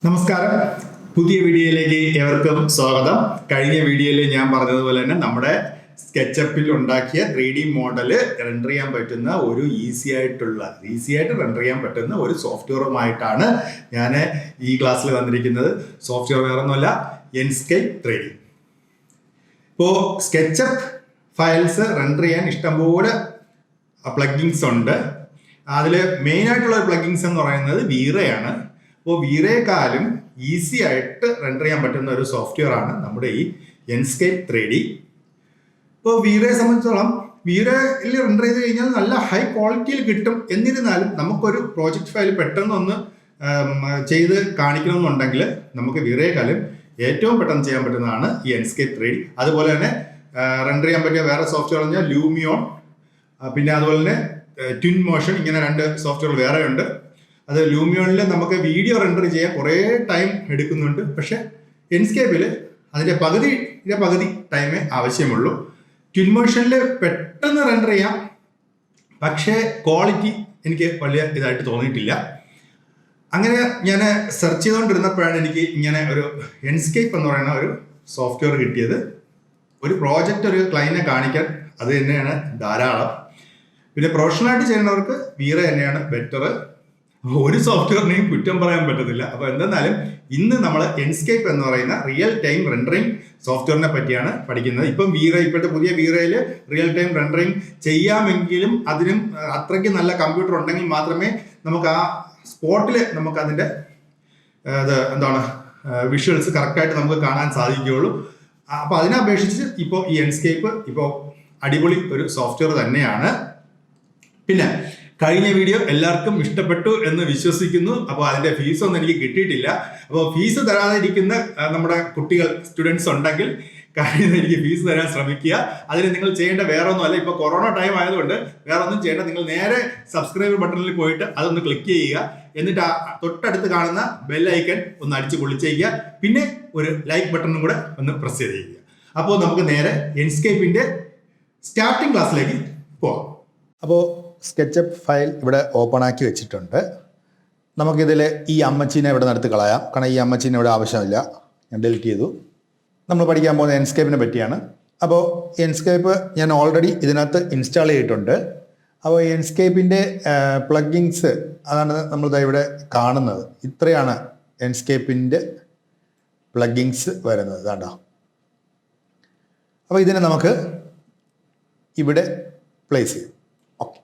നമസ്കാരം, പുതിയ വീഡിയോയിലേക്ക് ഏവർക്കും സ്വാഗതം. കഴിഞ്ഞ വീഡിയോയിൽ ഞാൻ പറഞ്ഞതുപോലെ തന്നെ നമ്മുടെ സ്കെച്ചപ്പിൽ ഉണ്ടാക്കിയ 3D മോഡല് റെൻഡർ ചെയ്യാൻ പറ്റുന്ന ഒരു ഈസി ആയിട്ട് റെൻഡർ ചെയ്യാൻ പറ്റുന്ന ഒരു സോഫ്റ്റ്വെയറുമായിട്ടാണ് ഞാൻ ഈ ക്ലാസ്സിൽ വന്നിരിക്കുന്നത്. സോഫ്റ്റ്വെയർ വേറൊന്നുമല്ല, എൻസ്കേപ്പ് 3D. ഇപ്പോൾ സ്കെച്ചപ്പ് ഫയൽസ് റെൻഡർ ചെയ്യാൻ ഇഷ്ടംപോലെ പ്ലഗിൻസ് ഉണ്ട്. അതിൽ മെയിനായിട്ടുള്ള പ്ലഗിൻസ് എന്ന് പറയുന്നത് വീറയാണ്. അപ്പോൾ വീറയെക്കാളും ഈസി ആയിട്ട് റെൻഡർ ചെയ്യാൻ പറ്റുന്ന ഒരു സോഫ്റ്റ്വെയർ ആണ് നമ്മുടെ ഈ എൻസ്കേപ്പ് 3D. ഇപ്പോൾ വീറയെ സംബന്ധിച്ചോളം വീറയിൽ റെൻഡർ ചെയ്ത് കഴിഞ്ഞാൽ നല്ല ഹൈ ക്വാളിറ്റിയിൽ കിട്ടും. എന്നിരുന്നാലും നമുക്കൊരു പ്രോജക്റ്റ് ഫയൽ പെട്ടെന്നൊന്ന് ചെയ്ത് കാണിക്കണമെന്നുണ്ടെങ്കിൽ നമുക്ക് വീറയെക്കാളും ഏറ്റവും പെട്ടെന്ന് ചെയ്യാൻ പറ്റുന്നതാണ് ഈ എൻസ്കേപ്പ് 3D. അതുപോലെ തന്നെ റെൻഡർ ചെയ്യാൻ പറ്റിയ വേറെ സോഫ്റ്റ്വെയർ പറഞ്ഞാൽ ലൂമിയോൺ, പിന്നെ അതുപോലെ തന്നെ ട്വിൻ മോഷൻ, ഇങ്ങനെ രണ്ട് സോഫ്റ്റ്വെയർ വേറെ ഉണ്ട്. അത് ലൂമിയോണിൽ നമുക്ക് വീഡിയോ റെൻഡർ ചെയ്യാൻ കുറേ ടൈം എടുക്കുന്നുണ്ട്. പക്ഷെ എൻസ്കേപ്പിൽ അതിൻ്റെ പകുതി ടൈമേ ആവശ്യമുള്ളൂ. ട്വിൻ മോഷനിൽ പെട്ടെന്ന് റെൻഡർ ചെയ്യാം, പക്ഷേ ക്വാളിറ്റി എനിക്ക് വലിയ ഇതായിട്ട് തോന്നിയിട്ടില്ല. അങ്ങനെ ഞാൻ സെർച്ച് ചെയ്തുകൊണ്ടിരുന്നപ്പോഴാണ് എനിക്ക് ഇങ്ങനെ ഒരു എൻസ്കേപ്പ് എന്ന് പറയുന്ന ഒരു സോഫ്റ്റ്വെയർ കിട്ടിയത്. ഒരു പ്രോജക്റ്റ് ഒരു ക്ലയൻറ്റിനെ കാണിക്കാൻ അത് തന്നെയാണ് ധാരാളം. പിന്നെ പ്രൊഫഷണലായിട്ട് ചെയ്യുന്നവർക്ക് വീറ തന്നെയാണ് ബെറ്റർ. ഒരു സോഫ്റ്റ്വെയറിനെയും കുറ്റം പറയാൻ പറ്റത്തില്ല. അപ്പോൾ എന്തെന്നാലും ഇന്ന് നമ്മൾ എൻസ്കേപ്പ് എന്ന് പറയുന്ന റിയൽ ടൈം റെൻഡറിങ് സോഫ്റ്റ്വെയറിനെ പറ്റിയാണ് പഠിക്കുന്നത്. ഇപ്പം ഇപ്പോഴത്തെ പുതിയ വീറയിൽ റിയൽ ടൈം റെൻഡറിങ് ചെയ്യാമെങ്കിലും അതിനും അത്രയ്ക്ക് നല്ല കമ്പ്യൂട്ടർ ഉണ്ടെങ്കിൽ മാത്രമേ നമുക്ക് ആ സ്പോട്ടിൽ നമുക്ക് അതിൻ്റെ വിഷ്വൽസ് കറക്റ്റായിട്ട് നമുക്ക് കാണാൻ സാധിക്കുകയുള്ളൂ. അപ്പോൾ അതിനെ അപേക്ഷിച്ച് ഇപ്പോൾ ഈ എൻസ്കേപ്പ് ഇപ്പോൾ അടിപൊളി ഒരു സോഫ്റ്റ്വെയർ തന്നെയാണ്. പിന്നെ കഴിഞ്ഞ വീഡിയോ എല്ലാവർക്കും ഇഷ്ടപ്പെട്ടു എന്ന് വിശ്വസിക്കുന്നു. അപ്പോൾ അതിൻ്റെ ഫീസൊന്നും എനിക്ക് കിട്ടിയിട്ടില്ല. അപ്പോൾ ഫീസ് തരാതെ ഇരിക്കുന്ന നമ്മുടെ സ്റ്റുഡൻസ് ഉണ്ടെങ്കിൽ എനിക്ക് ഫീസ് തരാൻ ശ്രമിക്കുക. അതിന് നിങ്ങൾ ചെയ്യേണ്ട വേറെ ഒന്നുമല്ല. ഇപ്പോൾ കൊറോണ ടൈം ആയതുകൊണ്ട് വേറെ ഒന്നും ചെയ്യേണ്ട. നിങ്ങൾ നേരെ സബ്സ്ക്രൈബ് ബട്ടണിൽ പോയിട്ട് അതൊന്ന് ക്ലിക്ക് ചെയ്യുക. എന്നിട്ട് തൊട്ടടുത്ത് കാണുന്ന ബെല്ലൈക്കൺ ഒന്ന് അടിച്ച് പൊളിച്ചേക്കുക. പിന്നെ ഒരു ലൈക്ക് ബട്ടണും കൂടെ ഒന്ന് പ്രസ് ചെയ്തേക്കുക. അപ്പോൾ നമുക്ക് നേരെ എൻസ്കേപ്പിൻ്റെ സ്റ്റാർട്ടിംഗ് ക്ലാസ്സിലേക്ക് പോകാം. അപ്പോൾ സ്കെച്ചപ്പ് ഫയൽ ഇവിടെ ഓപ്പൺ ആക്കി വെച്ചിട്ടുണ്ട്. നമുക്കിതിൽ ഈ അമ്മച്ചീനെ ഇവിടെ നടത്തി കളയാം, കാരണം ഈ അമ്മച്ചീനെ ഇവിടെ ആവശ്യമില്ല, ഞാൻ ഡിലീറ്റ് ചെയ്തു. നമ്മൾ പഠിക്കാൻ പോകുന്ന എൻസ്കേപ്പിനെ പറ്റിയാണ്. അപ്പോൾ എൻസ്കേപ്പ് ഞാൻ ഓൾറെഡി ഇതിനകത്ത് ഇൻസ്റ്റാൾ ചെയ്തിട്ടുണ്ട്. അപ്പോൾ എൻസ്കേപ്പിൻ്റെ പ്ലഗിൻസ് അതാണ് നമ്മളിതാ ഇവിടെ കാണുന്നത്. ഇത്രയാണ് എൻസ്കേപ്പിൻ്റെ പ്ലഗിൻസ് വരുന്നത്. ഇതാണ്ടോ. അപ്പോൾ ഇതിനെ നമുക്ക് ഇവിടെ പ്ലേസ് ചെയ്യും. ഓക്കെ.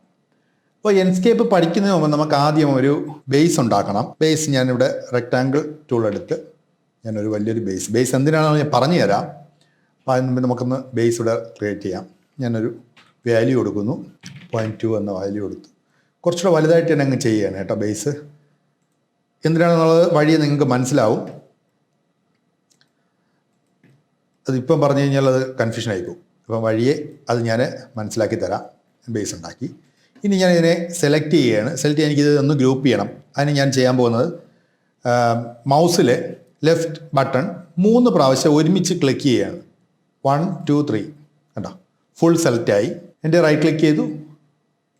അപ്പോൾ എൻസ്കേപ്പ് പഠിക്കുന്നതിന് മുമ്പ് നമുക്ക് ആദ്യം ഒരു ബേസ് ഉണ്ടാക്കണം. ബേസ് ഞാനിവിടെ റെക്റ്റാങ്കിൾ ടൂൾ എടുത്ത് ഞാനൊരു വലിയൊരു ബേസ് എന്തിനാണെന്ന് ഞാൻ പറഞ്ഞു തരാം. അപ്പോൾ അതിന് മുമ്പ് നമുക്കൊന്ന് ബേസ് ഇവിടെ ക്രിയേറ്റ് ചെയ്യാം. ഞാനൊരു വാല്യൂ കൊടുക്കുന്നു, 0.2 എന്ന വാല്യൂ കൊടുത്തു. കുറച്ചുകൂടെ വലുതായിട്ട് തന്നെ അങ്ങ് ചെയ്യുകയാണ് കേട്ടോ ബേസ്. എന്തിനാണെന്നുള്ളത് വഴിയെ നിങ്ങൾക്ക് മനസ്സിലാവും. അതിപ്പം പറഞ്ഞു കഴിഞ്ഞാൽ അത് കൺഫ്യൂഷൻ ആയിപ്പോവും. അപ്പം വഴിയെ അത് ഞാൻ മനസ്സിലാക്കി തരാം. ബേസ് ഉണ്ടാക്കി. ഇനി ഞാൻ ഇതിനെ സെലക്ട് ചെയ്യുകയാണ്. സെലക്ട് ചെയ്യാൻ എനിക്കിത് ഒന്ന് ഗ്രൂപ്പ് ചെയ്യണം. അതിന് ഞാൻ ചെയ്യാൻ പോകുന്നത് മൗസിൽ ലെഫ്റ്റ് ബട്ടൺ 3 പ്രാവശ്യം ഒരുമിച്ച് ക്ലിക്ക് ചെയ്യുകയാണ്. 1 2 3 കണ്ടോ, ഫുൾ സെലക്റ്റായി. എൻ്റെ റൈറ്റ് ക്ലിക്ക് ചെയ്തു,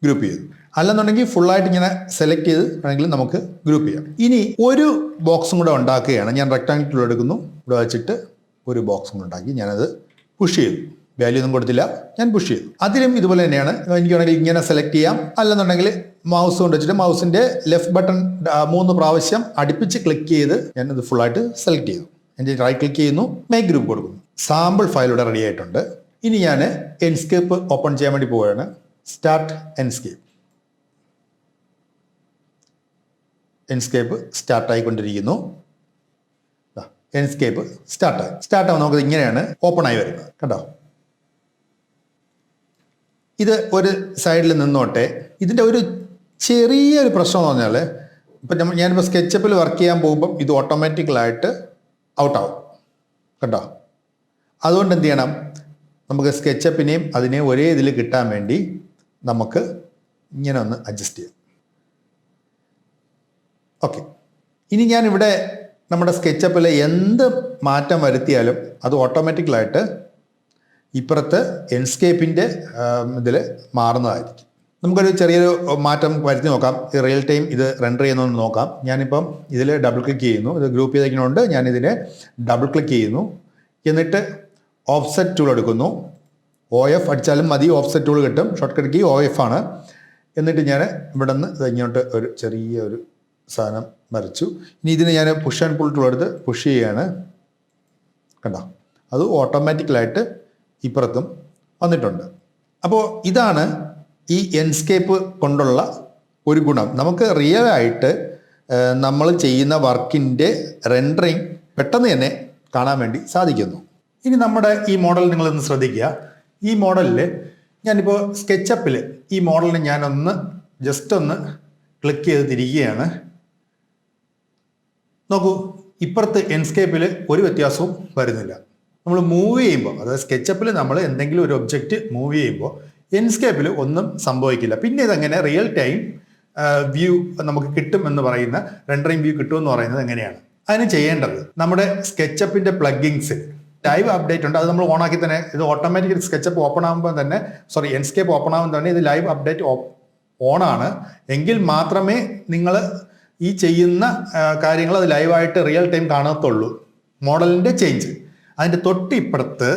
ഗ്രൂപ്പ് ചെയ്തു. അല്ലെന്നുണ്ടെങ്കിൽ ഫുള്ളായിട്ട് ഇങ്ങനെ സെലക്ട് ചെയ്ത് വേണമെങ്കിൽ നമുക്ക് ഗ്രൂപ്പ് ചെയ്യാം. ഇനി ഒരു ബോക്സും കൂടെ ഉണ്ടാക്കുകയാണ്. ഞാൻ റെക്ടാങ്കിൾ ടൂൾ എടുക്കുന്നു, ഇവിടെ വെച്ചിട്ട് ഒരു ബോക്സും കൂടെ ഉണ്ടാക്കി ഞാനത് പുഷ് ചെയ്തു. വാല്യൂ ഒന്നും കൊടുത്തില്ല, ഞാൻ പുഷ് ചെയ്തു. അതിലും ഇതുപോലെ തന്നെയാണ്. എനിക്ക് വേണമെങ്കിൽ ഇങ്ങനെ സെലക്ട് ചെയ്യാം, അല്ലെന്നുണ്ടെങ്കിൽ മൗസ് കൊണ്ട് വെച്ചിട്ട് മൗസിൻ്റെ ലെഫ്റ്റ് ബട്ടൺ 3 പ്രാവശ്യം അടുപ്പിച്ച് ക്ലിക്ക് ചെയ്ത് ഞാനത് ഫുള്ളായിട്ട് സെലക്ട് ചെയ്തു. എൻ്റെ റൈറ്റ് ക്ലിക്ക് ചെയ്യുന്നു, മേക്ക് ഗ്രൂപ്പ് കൊടുക്കുന്നു. സാമ്പിൾ ഫയൽ ഇവിടെ റെഡി ആയിട്ടുണ്ട്. ഇനി ഞാൻ എൻസ്കേപ്പ് ഓപ്പൺ ചെയ്യാൻ വേണ്ടി പോവുകയാണ്. സ്റ്റാർട്ട് എൻസ്കേപ്പ് സ്റ്റാർട്ടായിക്കൊണ്ടിരിക്കുന്നു. എൻസ്കേപ്പ് സ്റ്റാർട്ടാവും. നമുക്കത് ഇങ്ങനെയാണ് ഓപ്പൺ ആയി വരുന്നത്. കണ്ടോ, ഇത് ഒരു സൈഡിൽ നിന്നോട്ടെ. ഇതിൻ്റെ ഒരു ചെറിയൊരു പ്രശ്നം എന്ന് പറഞ്ഞാൽ, ഇപ്പം ഞാനിപ്പോൾ സ്കെച്ചപ്പിൽ വർക്ക് ചെയ്യാൻ പോകുമ്പം ഇത് ഓട്ടോമാറ്റിക്കലായിട്ട് ഔട്ടാവും. കേട്ടോ, അതുകൊണ്ട് എന്ത് ചെയ്യണം, നമുക്ക് സ്കെച്ചപ്പിനെയും അതിനെ ഒരേ ഇതിൽ കിട്ടാൻ വേണ്ടി നമുക്ക് ഇങ്ങനെ ഒന്ന് അഡ്ജസ്റ്റ് ചെയ്യാം. ഓക്കെ. ഇനി ഞാനിവിടെ നമ്മുടെ സ്കെച്ചപ്പിൽ എന്ത് മാറ്റം വരുത്തിയാലും അത് ഓട്ടോമാറ്റിക്കലായിട്ട് ഇപ്പുറത്ത് എൻസ്കേപ്പിൻ്റെ ഇതിൽ മാറുന്നതായിരിക്കും. നമുക്കൊരു ചെറിയൊരു മാറ്റം വരുത്തി നോക്കാം. റിയൽ ടൈം ഇത് റെൻഡർ ചെയ്യുന്നതെന്ന് നോക്കാം. ഞാനിപ്പം ഇതിൽ ഡബിൾ ക്ലിക്ക് ചെയ്യുന്നു. ഇത് ഗ്രൂപ്പ് ചെയ്തിരിക്കുന്നതുകൊണ്ട് ഞാനിതിനെ ഡബിൾ ക്ലിക്ക് ചെയ്യുന്നു. എന്നിട്ട് ഓഫ്സെറ്റ് ടൂൾ എടുക്കുന്നു. OF അടിച്ചാലും മതി, ഓഫ്സെറ്റ് ടൂൾ കിട്ടും. ഷോർട്ട് കട്ട് കീ OF ആണ്. എന്നിട്ട് ഞാൻ ഇവിടെ നിന്ന് ഇങ്ങോട്ട് ഒരു ചെറിയ ഒരു സാധനം വരച്ചു. ഇനി ഇതിന് ഞാൻ പുഷ് ആൻഡ് പുൾ ടൂൾ എടുത്ത് പുഷ് ചെയ്യുകയാണ്. കണ്ടോ, അത് ഓട്ടോമാറ്റിക്കലായിട്ട് ഇപ്പുറത്തും വന്നിട്ടുണ്ട്. അപ്പോൾ ഇതാണ് ഈ എൻസ്കേപ്പ് കൊണ്ടുള്ള ഒരു ഗുണം. നമുക്ക് റിയലായിട്ട് നമ്മൾ ചെയ്യുന്ന വർക്കിൻ്റെ റെൻഡറിങ് പെട്ടെന്ന് തന്നെ കാണാൻ വേണ്ടി സാധിക്കുന്നു. ഇനി നമ്മുടെ ഈ മോഡൽ നിങ്ങളൊന്ന് ശ്രദ്ധിക്കുക. ഈ മോഡലിൽ ഞാനിപ്പോൾ സ്കെച്ചപ്പിൽ ഈ മോഡലിന് ഞാനൊന്ന് ജസ്റ്റ് ഒന്ന് ക്ലിക്ക് ചെയ്ത് തിരിക്കുകയാണ്. നോക്കൂ, ഇപ്പുറത്ത് എൻസ്കേപ്പിൽ ഒരു വ്യത്യാസവും വരുന്നില്ല. നമ്മൾ മൂവ് ചെയ്യുമ്പോൾ, അതായത് സ്കെച്ചപ്പിൽ നമ്മൾ എന്തെങ്കിലും ഒരു ഒബ്ജക്റ്റ് മൂവ് ചെയ്യുമ്പോൾ എൻസ്കേപ്പിൽ ഒന്നും സംഭവിക്കില്ല. പിന്നെ ഇതെങ്ങനെ റിയൽ ടൈം വ്യൂ നമുക്ക് കിട്ടും എന്ന് പറയുന്ന, റെൻഡറിങ് വ്യൂ കിട്ടുമെന്ന് പറയുന്നത് എങ്ങനെയാണ്? അതിന് ചെയ്യേണ്ടത്, നമ്മുടെ സ്കെച്ചപ്പിൻ്റെ പ്ലഗിൻസിൽ ലൈവ് അപ്ഡേറ്റ് ഉണ്ട്. അത് നമ്മൾ ഓണാക്കി തന്നെ, ഇത് ഓട്ടോമാറ്റിക്കലി സ്കെച്ചപ്പ് ഓപ്പൺ ആകുമ്പോൾ തന്നെ, എൻസ്കേപ്പ് ഓപ്പൺ ആകുമ്പോൾ തന്നെ ഇത് ലൈവ് അപ്ഡേറ്റ് ഓണാണ്. എങ്കിൽ മാത്രമേ നിങ്ങൾ ഈ ചെയ്യുന്ന കാര്യങ്ങൾ അത് ലൈവായിട്ട് റിയൽ ടൈം കാണത്തുള്ളൂ. മോഡലിൻ്റെ ചേഞ്ച്. അതിൻ്റെ തൊട്ടിപ്പുറത്ത്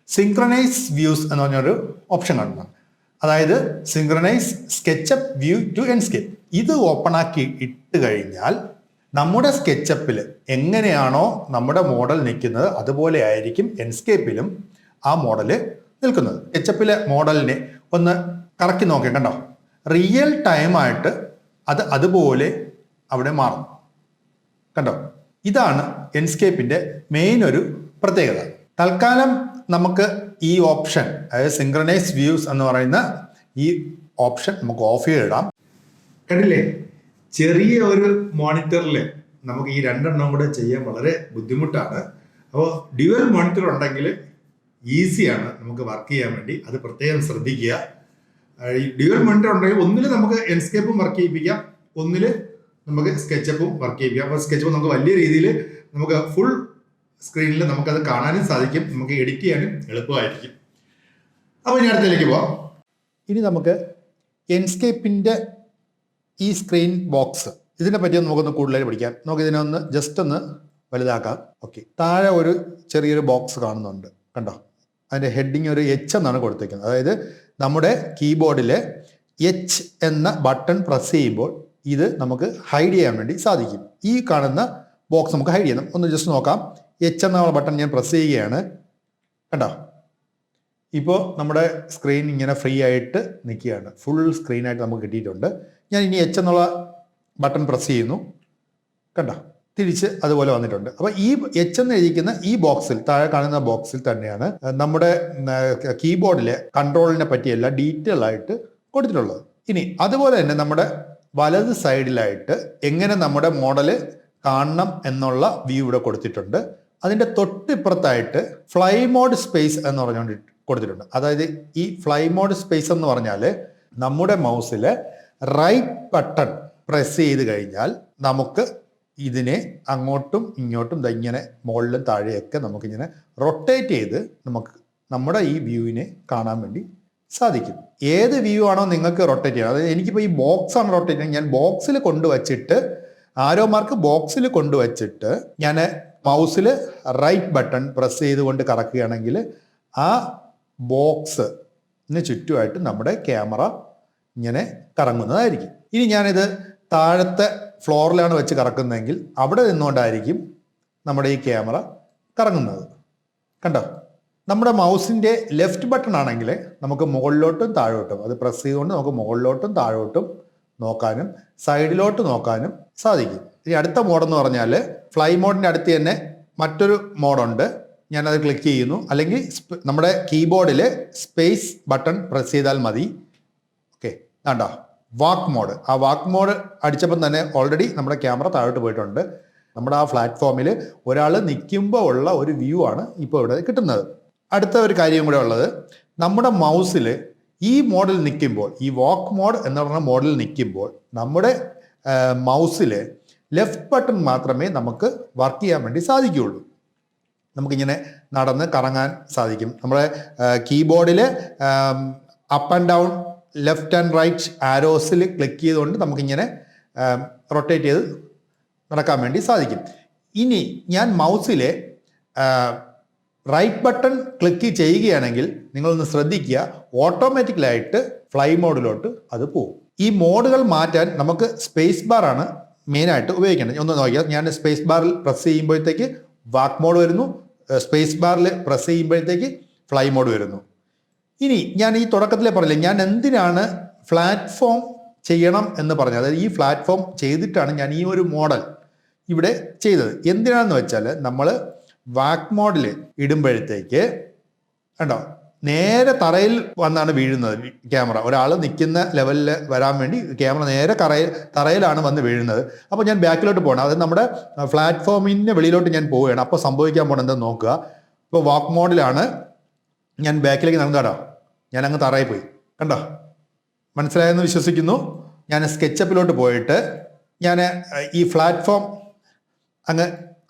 സിങ്ക്രണൈസ് വ്യൂസ് എന്ന് പറഞ്ഞൊരു ഓപ്ഷൻ കാണുന്നു. അതായത് സിങ്ക്രണൈസ് സ്കെച്ചപ്പ് വ്യൂ ടു എൻസ്കേപ്പ്. ഇത് ഓപ്പൺ ആക്കി ഇട്ട് കഴിഞ്ഞാൽ നമ്മുടെ സ്കെച്ചപ്പിൽ എങ്ങനെയാണോ നമ്മുടെ മോഡൽ നിൽക്കുന്നത് അതുപോലെ ആയിരിക്കും എൻസ്കേപ്പിലും ആ മോഡൽ നിൽക്കുന്നത്. സ്കെച്ചപ്പിലെ മോഡലിനെ ഒന്ന് കറക്കി നോക്കാം. കണ്ടോ, റിയൽ ടൈമായിട്ട് അത് അതുപോലെ അവിടെ മാറും. കണ്ടോ, ഇതാണ് എൻസ്കേപ്പിൻ്റെ മെയിൻ ഒരു പ്രത്യേകത. തൽക്കാലം നമുക്ക് ഈ ഓപ്ഷൻ, അതായത് സിങ്ക്രണൈസ് വ്യൂസ് എന്ന് പറയുന്ന ഈ ഓപ്ഷൻ നമുക്ക് ഓഫ് ചെയ്തിടാം. കണ്ടില്ലേ, ചെറിയ ഒരു മോണിറ്ററിൽ നമുക്ക് ഈ രണ്ടെണ്ണം കൂടെ ചെയ്യാൻ വളരെ ബുദ്ധിമുട്ടാണ്. അപ്പോൾ ഡ്യുവൽ മോണിറ്റർ ഉണ്ടെങ്കിൽ ഈസിയാണ് നമുക്ക് വർക്ക് ചെയ്യാൻ വേണ്ടി. അത് പ്രത്യേകം ശ്രദ്ധിക്കുക. ഈ ഡ്യുവൽ മോണിറ്റർ ഉണ്ടെങ്കിൽ ഒന്നിൽ നമുക്ക് എൻസ്കേപ്പും വർക്ക് ചെയ്യിപ്പിക്കാം, ഒന്നിൽ നമുക്ക് സ്കെച്ചപ്പും വർക്ക് ചെയ്യിപ്പിക്കാം. അപ്പോൾ സ്കെച്ചപ്പ് നമുക്ക് വലിയ രീതിയിൽ നമുക്ക് ഫുൾ സ്ക്രീനിൽ നമുക്കത് കാണാനും സാധിക്കും, നമുക്ക് എഡിറ്റ് ചെയ്യാനും എളുപ്പമായിരിക്കും. അപ്പോൾ ഇനി അടുത്തതിലേക്ക് പോവാം. ഇനി നമുക്ക് എൻസ്കേപ്പിൻ്റെ ഈ സ്ക്രീൻ ബോക്സ്, ഇതിനെ പറ്റി നമുക്കൊന്ന് കൂടുതലായി പഠിക്കാം. നമുക്ക് ഇതിനൊന്ന് ജസ്റ്റ് ഒന്ന് വലുതാക്കാം. ഓക്കെ, താഴെ ഒരു ചെറിയൊരു ബോക്സ് കാണുന്നുണ്ട്. കണ്ടോ, അതിൻ്റെ ഹെഡിങ് ഒരു H എന്നാണ് കൊടുത്തേക്കുന്നത്. അതായത് നമ്മുടെ കീബോർഡിൽ H എന്ന ബട്ടൺ പ്രസ് ചെയ്യുമ്പോൾ ഇത് നമുക്ക് ഹൈഡ് ചെയ്യാൻ വേണ്ടി സാധിക്കും. ഈ കാണുന്ന ബോക്സ് നമുക്ക് ഹൈഡ് ചെയ്യണം. ഒന്ന് ജസ്റ്റ് നോക്കാം. H എന്ന ബട്ടൺ ഞാൻ പ്രസ് ചെയ്യുകയാണ്. കണ്ടോ, ഇപ്പോൾ നമ്മുടെ സ്ക്രീൻ ഇങ്ങനെ ഫ്രീ ആയിട്ട് നിൽക്കുകയാണ്. ഫുൾ സ്ക്രീനായിട്ട് നമുക്ക് കിട്ടിയിട്ടുണ്ട്. ഞാൻ ഇനി H എന്നുള്ള ബട്ടൺ പ്രസ് ചെയ്യുന്നു. കണ്ടോ, തിരിച്ച് അതുപോലെ വന്നിട്ടുണ്ട്. അപ്പോൾ ഈ H എന്ന് എഴുതിക്കുന്ന ഈ ബോക്സിൽ, താഴെ കാണുന്ന ബോക്സിൽ തന്നെയാണ് നമ്മുടെ കീബോർഡിലെ കൺട്രോളിനെ പറ്റിയല്ല ഡീറ്റെയിൽ ആയിട്ട് കൊടുത്തിട്ടുള്ളത്. ഇനി അതുപോലെ തന്നെ നമ്മുടെ വലത് സൈഡിലായിട്ട് എങ്ങനെ നമ്മുടെ മോഡല് കാണണം എന്നുള്ള വ്യൂ ഇവിടെ കൊടുത്തിട്ടുണ്ട്. അതിൻ്റെ തൊട്ടിപ്പുറത്തായിട്ട് ഫ്ലൈ മോഡ് സ്പേസ് എന്ന് പറഞ്ഞുകൊണ്ട് കൊടുത്തിട്ടുണ്ട്. അതായത് ഈ ഫ്ലൈ മോഡ് സ്പേസ് എന്ന് പറഞ്ഞാൽ നമ്മുടെ മൗസിൽ റൈറ്റ് ബട്ടൺ പ്രസ് ചെയ്ത് കഴിഞ്ഞാൽ നമുക്ക് ഇതിനെ അങ്ങോട്ടും ഇങ്ങോട്ടും ഇങ്ങനെ മുകളിലും താഴെയൊക്കെ നമുക്കിങ്ങനെ റൊട്ടേറ്റ് ചെയ്ത് നമുക്ക് നമ്മുടെ ഈ വ്യൂവിനെ കാണാൻ വേണ്ടി സാധിക്കും. ഏത് വ്യൂ ആണോ നിങ്ങൾക്ക് റൊട്ടേറ്റ് ചെയ്യണം, അതായത് എനിക്കിപ്പോൾ ഈ ബോക്സ് ആണ് റൊട്ടേറ്റ് ചെയ്യുന്നത്, ഞാൻ ബോക്സിൽ കൊണ്ടുവച്ചിട്ട് ആരോ മാർക്ക് ബോക്സിൽ കൊണ്ടുവച്ചിട്ട് ഞാൻ മൗസിൽ റൈറ്റ് ബട്ടൺ പ്രസ് ചെയ്തുകൊണ്ട് കറക്കുകയാണെങ്കിൽ ആ ബോക്സിന് ചുറ്റുമായിട്ട് നമ്മുടെ ക്യാമറ ഇങ്ങനെ കറങ്ങുന്നതായിരിക്കും. ഇനി ഞാനിത് താഴത്തെ ഫ്ലോറിലാണ് വെച്ച് കറക്കുന്നതെങ്കിൽ അവിടെ നിന്നുകൊണ്ടായിരിക്കും നമ്മുടെ ഈ ക്യാമറ കറങ്ങുന്നത്. കണ്ടോ, നമ്മുടെ മൗസിൻ്റെ ലെഫ്റ്റ് ബട്ടൺ ആണെങ്കിൽ നമുക്ക് മുകളിലോട്ടും താഴോട്ടും, അത് പ്രസ് ചെയ്തുകൊണ്ട് നമുക്ക് മുകളിലോട്ടും താഴോട്ടും നോക്കാനും സൈഡിലോട്ട് നോക്കാനും സാധിക്കും. ഇനി അടുത്ത മോഡെന്ന് പറഞ്ഞാൽ ഫ്ലൈ മോഡിൻ്റെ അടുത്ത് തന്നെ മറ്റൊരു മോഡുണ്ട്. ഞാനത് ക്ലിക്ക് ചെയ്യുന്നു, അല്ലെങ്കിൽ നമ്മുടെ കീബോർഡിൽ സ്പേസ് ബട്ടൺ പ്രസ് ചെയ്താൽ മതി. ഓക്കെ, വേണ്ട വാക്ക് മോഡ്. ആ വാക്ക് മോഡ് അടിച്ചപ്പം തന്നെ ഓൾറെഡി നമ്മുടെ ക്യാമറ താഴോട്ട് പോയിട്ടുണ്ട്. നമ്മുടെ ആ പ്ലാറ്റ്ഫോമിൽ ഒരാൾ നിൽക്കുമ്പോൾ ഉള്ള ഒരു വ്യൂ ആണ് ഇപ്പോൾ ഇവിടെ കിട്ടുന്നത്. അടുത്ത ഒരു കാര്യം കൂടെ ഉള്ളത്, നമ്മുടെ മൗസിൽ ഈ മോഡിൽ നിൽക്കുമ്പോൾ, ഈ വാക്ക് മോഡ് എന്ന് പറഞ്ഞ മോഡിൽ നിൽക്കുമ്പോൾ നമ്മുടെ മൗസിൽ ലെഫ്റ്റ് ബട്ടൺ മാത്രമേ നമുക്ക് വർക്ക് ചെയ്യാൻ വേണ്ടി സാധിക്കുകയുള്ളൂ. നമുക്കിങ്ങനെ നടന്ന് കറങ്ങാൻ സാധിക്കും. നമ്മുടെ കീബോർഡിൽ up and down left and right ആരോസിൽ ക്ലിക്ക് ചെയ്തുകൊണ്ട് നമുക്കിങ്ങനെ റൊട്ടേറ്റ് ചെയ്ത് നടക്കാൻ വേണ്ടി സാധിക്കും. ഇനി ഞാൻ മൗസിലെ റൈറ്റ് ബട്ടൺ ക്ലിക്ക് ചെയ്യുകയാണെങ്കിൽ നിങ്ങളൊന്ന് ശ്രദ്ധിക്കുക, ഓട്ടോമാറ്റിക്കലായിട്ട് ഫ്ലൈ മോഡിലോട്ട് അത് പോകും. ഈ മോഡുകൾ മാറ്റാൻ നമുക്ക് സ്പേസ് ബാർ ആണ് മെയിനായിട്ട് ഉപയോഗിക്കേണ്ടത്. ഒന്ന് നോക്കിയാൽ ഞാൻ സ്പേസ് ബാറിൽ പ്രസ് ചെയ്യുമ്പോഴത്തേക്ക് വാക്ക് മോഡ് വരുന്നു, സ്പേസ് ബാറിൽ പ്രസ് ചെയ്യുമ്പോഴത്തേക്ക് ഫ്ലൈ മോഡ് വരുന്നു. ഇനി ഞാൻ ഈ തുടക്കത്തിലേ പറഞ്ഞില്ലേ ഞാൻ എന്തിനാണ് പ്ലാറ്റ്ഫോം ചെയ്യണം എന്ന് പറഞ്ഞത്. അതായത് ഈ പ്ലാറ്റ്ഫോം ചെയ്തിട്ടാണ് ഞാൻ ഈ ഒരു മോഡൽ ഇവിടെ ചെയ്തത്. എന്തിനാണെന്ന് വെച്ചാൽ നമ്മൾ വാക്ക് മോഡിൽ ഇടുമ്പോഴത്തേക്ക് കണ്ടോ നേരെ തറയിൽ വന്നാണ് വീഴുന്നത് ക്യാമറ. ഒരാൾ നിൽക്കുന്ന ലെവലിൽ വരാൻ വേണ്ടി ക്യാമറ നേരെ തറയിലാണ് വന്ന് വീഴുന്നത്. അപ്പോൾ ഞാൻ ബാക്കിലോട്ട് പോകണം, അതായത് നമ്മുടെ പ്ലാറ്റ്ഫോമിൻ്റെ വെളിയിലോട്ട് ഞാൻ പോവുകയാണ്. അപ്പോൾ സംഭവിക്കാൻ പോകണം എന്താണെന്ന് നോക്കുക. ഇപ്പോൾ വാക്ക് മോഡിലാണ് ഞാൻ ബാക്കിലേക്ക് നടന്നതാടോ, ഞാൻ അങ്ങ് തറയിൽ പോയി. കണ്ടോ, മനസ്സിലായെന്ന് വിശ്വസിക്കുന്നു. ഞാൻ സ്കെച്ചപ്പിലോട്ട് പോയിട്ട് ഞാൻ ഈ പ്ലാറ്റ്ഫോം അങ്ങ്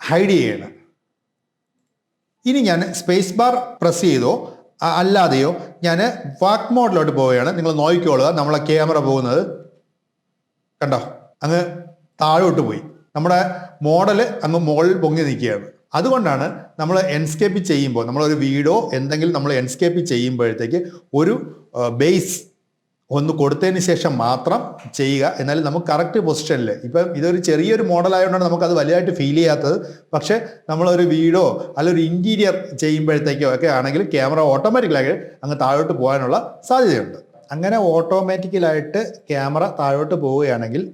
ഹൈഡ് ചെയ്യണം. ഇനി ഞാൻ സ്പേസ് ബാർ പ്രസ് ചെയ്തോ അല്ലാതെയോ ഞാൻ വാക്ക് മോഡിലോട്ട് പോവുകയാണ്. നിങ്ങൾ നോക്കിക്കോളുക, നമ്മളെ ക്യാമറ പോകുന്നത് കണ്ടോ അങ്ങ് താഴോട്ട് പോയി. നമ്മുടെ മോഡൽ അങ്ങ് മുകളിൽ പൊങ്ങി നിൽക്കുകയാണ്. അതുകൊണ്ടാണ് നമ്മൾ എൻസ്കേപ്പ് ചെയ്യുമ്പോൾ, നമ്മളൊരു വീഡിയോ എന്തെങ്കിലും നമ്മൾ എൻസ്കേപ്പ് ചെയ്യുമ്പോഴത്തേക്ക് ഒരു ബേസ് ഒന്ന് കൊടുത്തതിന് ശേഷം മാത്രം ചെയ്യുക. എന്നാലും നമുക്ക് കറക്റ്റ് പൊസിഷനിൽ, ഇപ്പം ഇതൊരു ചെറിയൊരു മോഡലായതുകൊണ്ടാണ് നമുക്കത് വലുതായിട്ട് ഫീൽ ചെയ്യാത്തത്. പക്ഷേ നമ്മളൊരു വീഡിയോ അല്ലെങ്കിൽ ഒരു ഇൻറ്റീരിയർ ചെയ്യുമ്പോഴത്തേക്കോ ഒക്കെ ആണെങ്കിൽ ക്യാമറ ഓട്ടോമാറ്റിക്കലായിട്ട് അങ്ങ് താഴോട്ട് പോകാനുള്ള സാധ്യതയുണ്ട്. അങ്ങനെ ഓട്ടോമാറ്റിക്കലായിട്ട് ക്യാമറ താഴോട്ട് പോവുകയാണെങ്കിൽ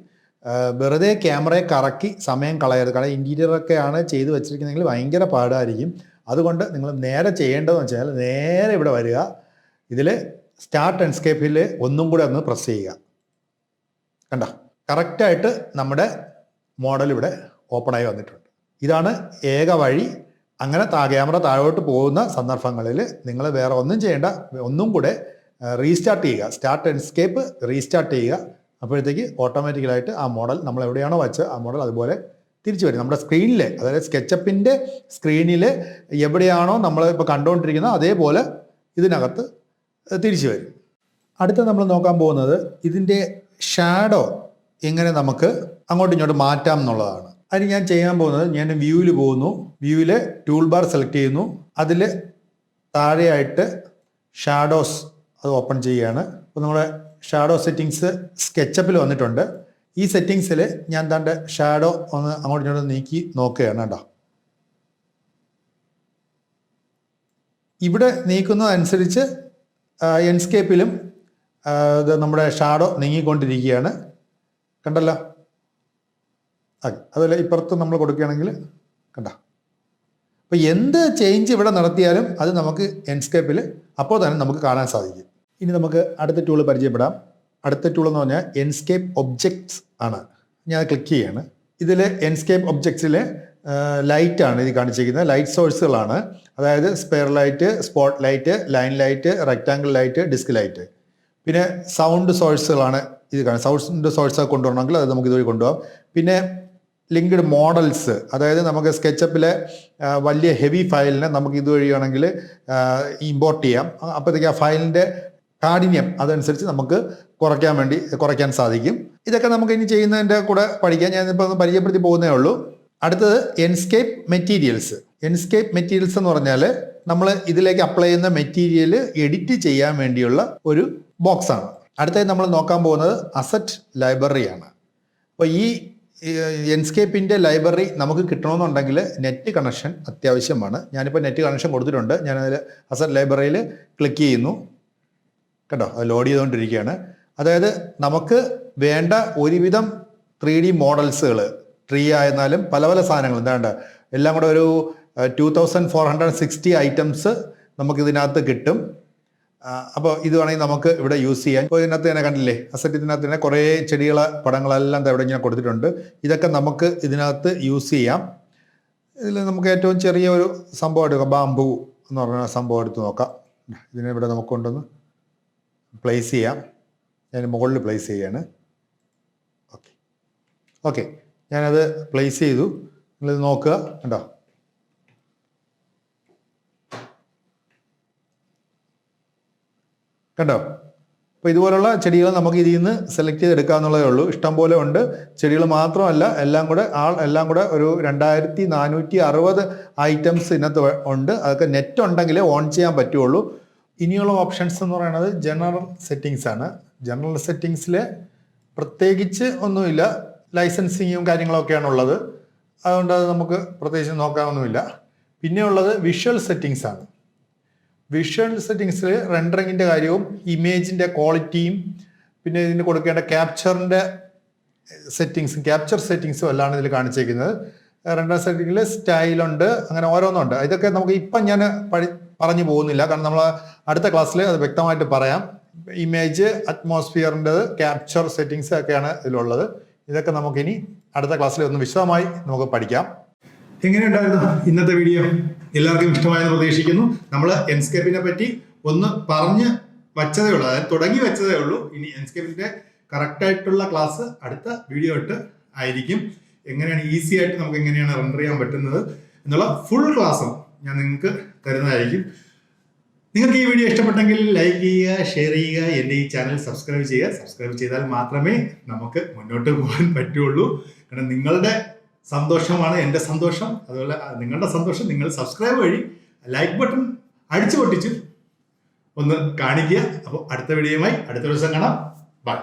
വെറുതെ ക്യാമറയെ കറക്കി സമയം കളയരുത്. കാരണം ഇൻറ്റീരിയറൊക്കെയാണ് ചെയ്ത് വെച്ചിരിക്കുന്നതെങ്കിൽ ഭയങ്കര പാടായിരിക്കും. അതുകൊണ്ട് നിങ്ങൾ നേരെ ചെയ്യേണ്ടതെന്ന് വെച്ചാൽ നേരെ ഇവിടെ വരിക, ഇതിൽ സ്റ്റാർട്ട് എൻസ്കേപ്പിൽ ഒന്നും കൂടെ ഒന്ന് പ്രസ് ചെയ്യുക. കണ്ട കറക്റ്റായിട്ട് നമ്മുടെ മോഡൽ ഇവിടെ ഓപ്പണായി വന്നിട്ടുണ്ട്. ഇതാണ് ഏക വഴി. അങ്ങനെ ക്യാമറ താഴോട്ട് പോകുന്ന സന്ദർഭങ്ങളിൽ നിങ്ങൾ വേറെ ഒന്നും ചെയ്യേണ്ട, ഒന്നും കൂടെ റീസ്റ്റാർട്ട് ചെയ്യുക. സ്റ്റാർട്ട് എൻസ്കേപ്പ് റീസ്റ്റാർട്ട് ചെയ്യുക. അപ്പോഴത്തേക്ക് ഓട്ടോമാറ്റിക്കലായിട്ട് ആ മോഡൽ നമ്മൾ എവിടെയാണോ വെച്ച് ആ മോഡൽ അതുപോലെ തിരിച്ചു വരും. നമ്മുടെ സ്ക്രീനിൽ, അതായത് സ്കെച്ചപ്പിൻ്റെ സ്ക്രീനിൽ എവിടെയാണോ നമ്മൾ ഇപ്പോൾ കണ്ടുകൊണ്ടിരിക്കുന്നത് അതേപോലെ ഇതിനകത്ത് തിരിച്ചു വരും. അടുത്ത നമ്മൾ നോക്കാൻ പോകുന്നത് ഇതിൻ്റെ ഷാഡോ എങ്ങനെ നമുക്ക് അങ്ങോട്ടും ഇങ്ങോട്ടും മാറ്റാം എന്നുള്ളതാണ്. അതിന് ഞാൻ ചെയ്യാൻ പോകുന്നത്, ഞാൻ വ്യൂവിൽ പോകുന്നു, വ്യൂവിൽ ടൂൾ ബാർ സെലക്ട് ചെയ്യുന്നു, അതിൽ താഴെയായിട്ട് ഷാഡോസ് അത് ഓപ്പൺ ചെയ്യുകയാണ്. അപ്പോൾ നമ്മുടെ ഷാഡോ സെറ്റിങ്സ് സ്കെച്ചപ്പിൽ വന്നിട്ടുണ്ട്. ഈ സെറ്റിങ്സിൽ ഞാൻ തൻ്റെ ഷാഡോ ഒന്ന് അങ്ങോട്ടും ഇങ്ങോട്ടും നീക്കി നോക്കുകയാണ്. കേട്ടോ, ഇവിടെ നീക്കുന്നതനുസരിച്ച് എൻസ്കേപ്പിലും ഇത് നമ്മുടെ ഷാഡോ നീങ്ങിക്കൊണ്ടിരിക്കുകയാണ്. കണ്ടല്ലോ, അതുപോലെ ഇപ്പുറത്ത് നമ്മൾ കൊടുക്കുകയാണെങ്കിൽ കണ്ട. അപ്പോൾ എന്ത് ചേഞ്ച് ഇവിടെ നടത്തിയാലും അത് നമുക്ക് എൻസ്കേപ്പിൽ അപ്പോൾ തന്നെ നമുക്ക് കാണാൻ സാധിക്കും. ഇനി നമുക്ക് അടുത്ത ടൂൾ പരിചയപ്പെടാം. അടുത്ത ടൂൾ എന്ന് പറഞ്ഞാൽ എൻസ്കേപ്പ് ഒബ്ജക്ട്സ് ആണ്. ഞാൻ ക്ലിക്ക് ചെയ്യാണ്. ഇതിൽ എൻസ്കേപ്പ് ഒബ്ജക്ട്സിൽ ലൈറ്റാണ് ഇത് കാണിച്ചിരിക്കുന്നത്. ലൈറ്റ് സോഴ്സുകളാണ്, അതായത് sphere light, spot light, line light, rectangle light, disc light. പിന്നെ സൗണ്ട് സോഴ്സുകളാണ് ഇത് കാണുന്നത്. സൗണ്ട് സോഴ്സൊക്കെ കൊണ്ടുവരണമെങ്കിൽ അത് നമുക്ക് ഇതുവഴി കൊണ്ടുപോകാം. പിന്നെ ലിങ്ക്ഡ് മോഡൽസ്, അതായത് നമുക്ക് സ്കെച്ചപ്പിലെ വലിയ ഹെവി ഫയലിനെ നമുക്ക് ഇതുവഴിയാണെങ്കിൽ ഇമ്പോർട്ട് ചെയ്യാം. അപ്പോഴത്തേക്ക് ആ ഫയലിൻ്റെ കാഠിന്യം അതനുസരിച്ച് നമുക്ക് കുറയ്ക്കാൻ സാധിക്കും. ഇതൊക്കെ നമുക്ക് ഇനി ചെയ്യുന്നതിൻ്റെ കൂടെ പഠിക്കാം. ഞാനിപ്പോൾ ഒന്ന് പരിചയപ്പെടുത്തി പോകുന്നേ ഉള്ളൂ. അടുത്തത് എൻസ്കേപ്പ് മെറ്റീരിയൽസ്. എൻസ്കേപ്പ് മെറ്റീരിയൽസ് എന്ന് പറഞ്ഞാൽ നമ്മൾ ഇതിലേക്ക് അപ്ലൈ ചെയ്യുന്ന മെറ്റീരിയൽ എഡിറ്റ് ചെയ്യാൻ വേണ്ടിയുള്ള ഒരു ബോക്സാണ്. അടുത്തായി നമ്മൾ നോക്കാൻ പോകുന്നത് അസറ്റ് ലൈബ്രറിയാണ്. അപ്പോൾ ഈ എൻസ്കേപ്പിൻ്റെ ലൈബ്രറി നമുക്ക് കിട്ടണമെന്നുണ്ടെങ്കിൽ നെറ്റ് കണക്ഷൻ അത്യാവശ്യമാണ്. ഞാനിപ്പോൾ നെറ്റ് കണക്ഷൻ കൊടുത്തിട്ടുണ്ട്. ഞാനതിൽ അസറ്റ് ലൈബ്രറിയിൽ ക്ലിക്ക് ചെയ്യുന്നു. കേട്ടോ, അത് ലോഡ് ചെയ്തുകൊണ്ടിരിക്കുകയാണ്. അതായത് നമുക്ക് വേണ്ട ഒരുവിധം 3D മോഡൽസുകൾ, ട്രീ ആയിരുന്നാലും പല പല സാധനങ്ങൾ എന്താണ്ട് എല്ലാം കൂടെ ഒരു 2460 ഐറ്റംസ് നമുക്കിതിനകത്ത് കിട്ടും. അപ്പോൾ ഇത് വേണമെങ്കിൽ നമുക്ക് ഇവിടെ യൂസ് ചെയ്യാം. ഇപ്പോൾ ഇതിനകത്ത് തന്നെ കണ്ടില്ലേ, അസറ്റ് ഇതിനകത്ത് തന്നെ കുറേ ചെടികളെ പടങ്ങളെല്ലാം ഇവിടെ ഇങ്ങനെ കൊടുത്തിട്ടുണ്ട്. ഇതൊക്കെ നമുക്ക് ഇതിനകത്ത് യൂസ് ചെയ്യാം. ഇതിൽ നമുക്ക് ഏറ്റവും ചെറിയ ഒരു സംഭവം എടുക്കാം, ബാംബു എന്ന് പറഞ്ഞ സംഭവം എടുത്ത് നോക്കാം. ഇതിനെ ഇവിടെ നമുക്ക് കൊണ്ടുവന്ന് പ്ലേസ് ചെയ്യാം. ഞാൻ മുകളിൽ പ്ലേസ് ചെയ്യാണ്. ഓക്കെ, ഞാനത് പ്ലേസ് ചെയ്തു. നിങ്ങളിത് നോക്കുക, കണ്ടോ. കണ്ടോ, അപ്പോൾ ഇതുപോലുള്ള ചെടികൾ നമുക്ക് ഇതിൽ നിന്ന് സെലക്ട് ചെയ്തെടുക്കാവുന്നതേ ഉള്ളൂ. ഇഷ്ടം പോലെ ഉണ്ട്. ചെടികൾ മാത്രമല്ല, എല്ലാം കൂടെ ഒരു 2460 ഐറ്റംസ് ഇതിനകത്ത് ഉണ്ട്. അതൊക്കെ നെറ്റ് ഉണ്ടെങ്കിലേ ഓൺ ചെയ്യാൻ പറ്റുള്ളൂ. ഇനിയുള്ള ഓപ്ഷൻസ് എന്ന് പറയുന്നത് ജനറൽ സെറ്റിങ്സ് ആണ്. ജനറൽ സെറ്റിങ്സിൽ പ്രത്യേകിച്ച് ഒന്നുമില്ല, ലൈസൻസിങ്ങും കാര്യങ്ങളൊക്കെയാണ് ഉള്ളത്. അതുകൊണ്ട് അത് നമുക്ക് പ്രത്യേകിച്ച് നോക്കാനൊന്നുമില്ല. പിന്നെ ഉള്ളത് വിഷ്വൽ സെറ്റിങ്സ് ആണ്. വിഷ്വൽ സെറ്റിങ്സിൽ റെൻഡറിങ്ങിൻ്റെ കാര്യവും ഇമേജിൻ്റെ ക്വാളിറ്റിയും പിന്നെ ഇതിന് കൊടുക്കേണ്ട ക്യാപ്ചർ സെറ്റിങ്സും എല്ലാം ഇതിൽ കാണിച്ചേക്കുന്നത്. റെൻഡർ സെറ്റിങ്ങിൽ സ്റ്റൈലുണ്ട്, അങ്ങനെ ഓരോന്നുണ്ട്. ഇതൊക്കെ നമുക്ക് ഇപ്പം ഞാൻ പറഞ്ഞു പോകുന്നില്ല, കാരണം നമ്മൾ അടുത്ത ക്ലാസ്സിൽ അത് വ്യക്തമായിട്ട് പറയാം. ഇമേജ്, അറ്റ്മോസ്ഫിയറിൻ്റെ ക്യാപ്ചർ സെറ്റിങ്സ് ഒക്കെയാണ് ഇതിലുള്ളത്. ഇതൊക്കെ നമുക്കിനി അടുത്ത ക്ലാസ്സിൽ ഒന്ന് വിശദമായി നമുക്ക് പഠിക്കാം. എങ്ങനെയുണ്ടായിരുന്നു ഇന്നത്തെ വീഡിയോ? എല്ലാവർക്കും ഇഷ്ടമായെന്ന് പ്രതീക്ഷിക്കുന്നു. നമ്മൾ എൻസ്കേപ്പിനെ പറ്റി ഒന്ന് പറഞ്ഞ് വച്ചതേ ഉള്ളൂ, അതായത് തുടങ്ങി വെച്ചതേ ഉള്ളൂ. ഇനി എൻസ്കേപ്പിന്റെ കറക്റ്റായിട്ടുള്ള ക്ലാസ് അടുത്ത വീഡിയോ ഇട്ട് ആയിരിക്കും. എങ്ങനെയാണ് ഈസി ആയിട്ട് നമുക്ക് എങ്ങനെയാണ് റെൻഡർ ചെയ്യാൻ പറ്റുന്നത് എന്നുള്ള ഫുൾ ക്ലാസ്സും ഞാൻ നിങ്ങൾക്ക് തരുന്നതായിരിക്കും. നിങ്ങൾക്ക് ഈ വീഡിയോ ഇഷ്ടപ്പെട്ടെങ്കിൽ ലൈക്ക് ചെയ്യുക, ഷെയർ ചെയ്യുക, എൻ്റെ ഈ ചാനൽ സബ്സ്ക്രൈബ് ചെയ്യുക. സബ്സ്ക്രൈബ് ചെയ്താൽ മാത്രമേ നമുക്ക് മുന്നോട്ട് പോകാൻ പറ്റുള്ളൂ. കാരണം നിങ്ങളുടെ സന്തോഷമാണ് എൻ്റെ സന്തോഷം. അതുപോലെ നിങ്ങളുടെ സന്തോഷം നിങ്ങൾ സബ്സ്ക്രൈബ് വഴി ലൈക്ക് ബട്ടൺ അടിച്ചു പൊട്ടിച്ച് ഒന്ന് കാണിക്കുക. അപ്പോൾ അടുത്ത വീഡിയോയുമായി അടുത്ത ദിവസം കാണാം. ബൈ.